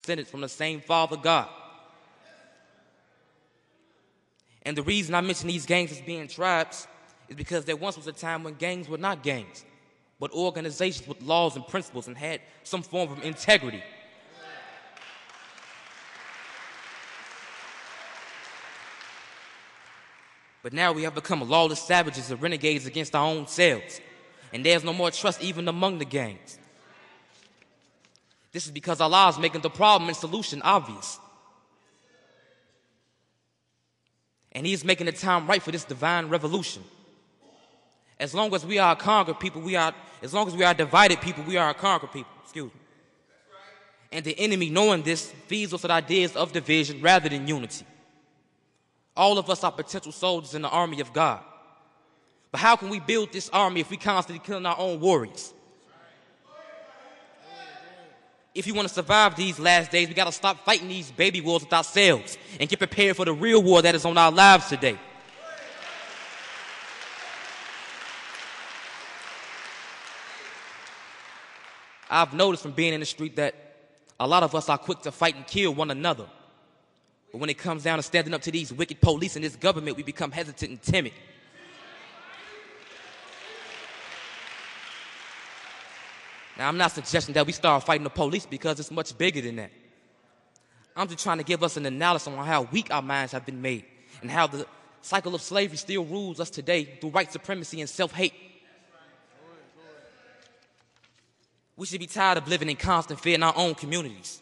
descendants from the same Father God. And the reason I mention these gangs as being tribes is because there once was a time when gangs were not gangs, but organizations with laws and principles and had some form of integrity. But now we have become lawless savages and renegades against our own selves. And there's no more trust even among the gangs. This is because Allah is making the problem and solution obvious. And He is making the time right for this divine revolution. As long as we are a conquered people, as long as we are a divided people, we are a conquered people. Excuse me. And the enemy, knowing this, feeds us with ideas of division rather than unity. All of us are potential soldiers in the army of God. But how can we build this army if we constantly killing our own warriors? If you want to survive these last days, we got to stop fighting these baby wars with ourselves and get prepared for the real war that is on our lives today. I've noticed from being in the street that a lot of us are quick to fight and kill one another. But when it comes down to standing up to these wicked police and this government, we become hesitant and timid. Now, I'm not suggesting that we start fighting the police because it's much bigger than that. I'm just trying to give us an analysis on how weak our minds have been made and how the cycle of slavery still rules us today through white supremacy and self-hate. We should be tired of living in constant fear in our own communities.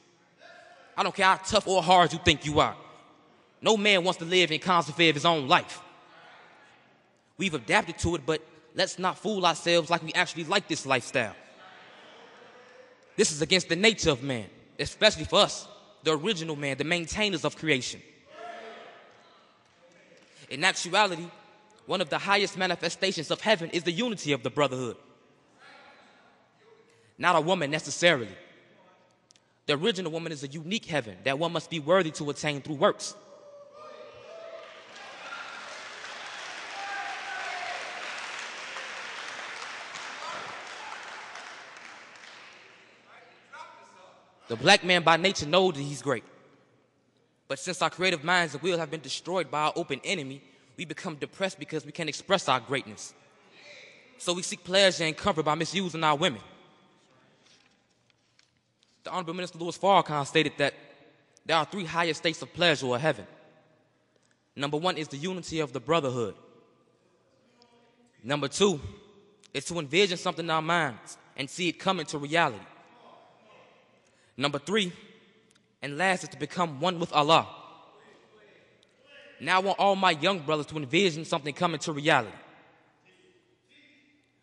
I don't care how tough or hard you think you are. No man wants to live in constant fear of his own life. We've adapted to it, but let's not fool ourselves like we actually like this lifestyle. This is against the nature of man, especially for us, the original man, the maintainers of creation. In actuality, one of the highest manifestations of heaven is the unity of the brotherhood. Not a woman necessarily. The original woman is a unique heaven that one must be worthy to attain through works. The black man by nature knows that he's great. But since our creative minds and will have been destroyed by our open enemy, we become depressed because we can't express our greatness. So we seek pleasure and comfort by misusing our women. The Honorable Minister Louis Farrakhan stated that there are three highest states of pleasure or heaven. Number one is the unity of the brotherhood. Number two is to envision something in our minds and see it come into reality. Number three, and last, is to become one with Allah. Now I want all my young brothers to envision something coming to reality.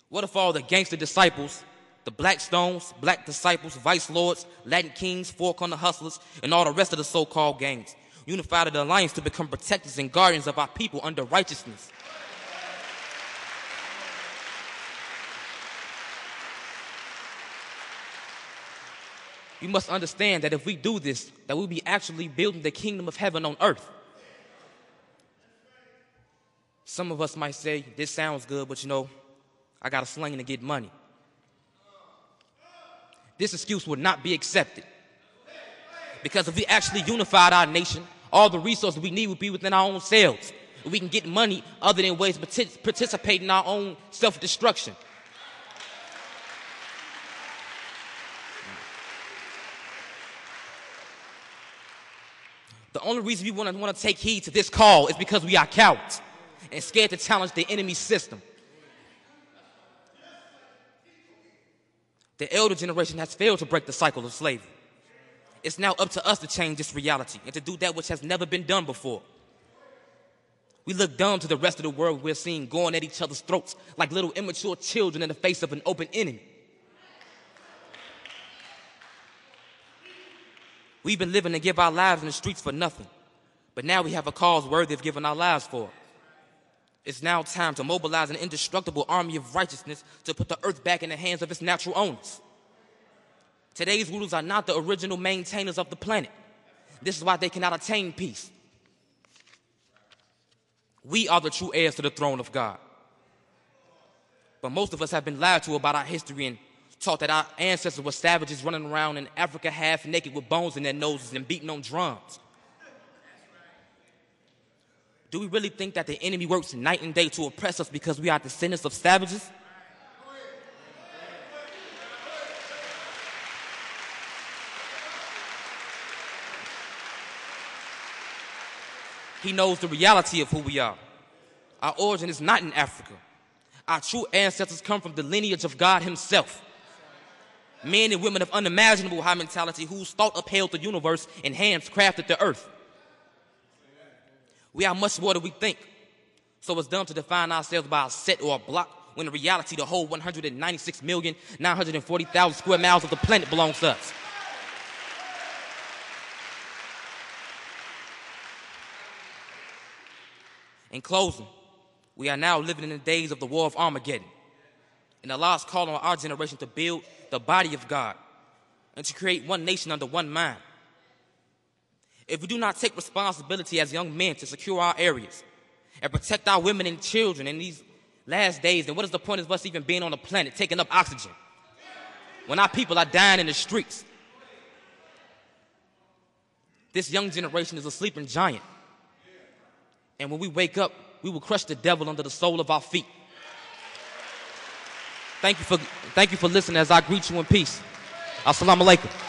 What if all the gangster disciples, the Black Stones, Black Disciples, Vice Lords, Latin Kings, Four Corner Hustlers, and all the rest of the so-called gangs unified in the alliance to become protectors and guardians of our people under righteousness? You must understand that if we do this, that we'll be actually building the kingdom of heaven on earth. Some of us might say, this sounds good, but you know, I got a sling to get money. This excuse would not be accepted. Because if we actually unified our nation, all the resources we need would be within our own selves. We can get money other than ways to participate in our own self-destruction. The only reason we want to take heed to this call is because we are cowards and scared to challenge the enemy's system. The elder generation has failed to break the cycle of slavery. It's now up to us to change this reality and to do that which has never been done before. We look dumb to the rest of the world we're seeing going at each other's throats like little immature children in the face of an open enemy. We've been living and give our lives in the streets for nothing. But now we have a cause worthy of giving our lives for. It's now time to mobilize an indestructible army of righteousness to put the earth back in the hands of its natural owners. Today's rulers are not the original maintainers of the planet. This is why they cannot attain peace. We are the true heirs to the throne of God. But most of us have been lied to about our history and Taught that our ancestors were savages running around in Africa half naked with bones in their noses and beating on drums. Do we really think that the enemy works night and day to oppress us because we are descendants of savages? He knows the reality of who we are. Our origin is not in Africa. Our true ancestors come from the lineage of God himself. Men and women of unimaginable high mentality whose thought upheld the universe and hands crafted the earth. We are much more than we think. So it's dumb to define ourselves by a set or a block when in reality the whole 196,940,000 square miles of the planet belongs to us. In closing, we are now living in the days of the war of Armageddon. And Allah's calling on our generation to build the body of God and to create one nation under one mind. If we do not take responsibility as young men to secure our areas and protect our women and children in these last days, then what is the point of us even being on the planet, taking up oxygen, when our people are dying in the streets? This young generation is a sleeping giant. And when we wake up, we will crush the devil under the sole of our feet. Thank you for listening as I greet you in peace. Assalamu alaikum.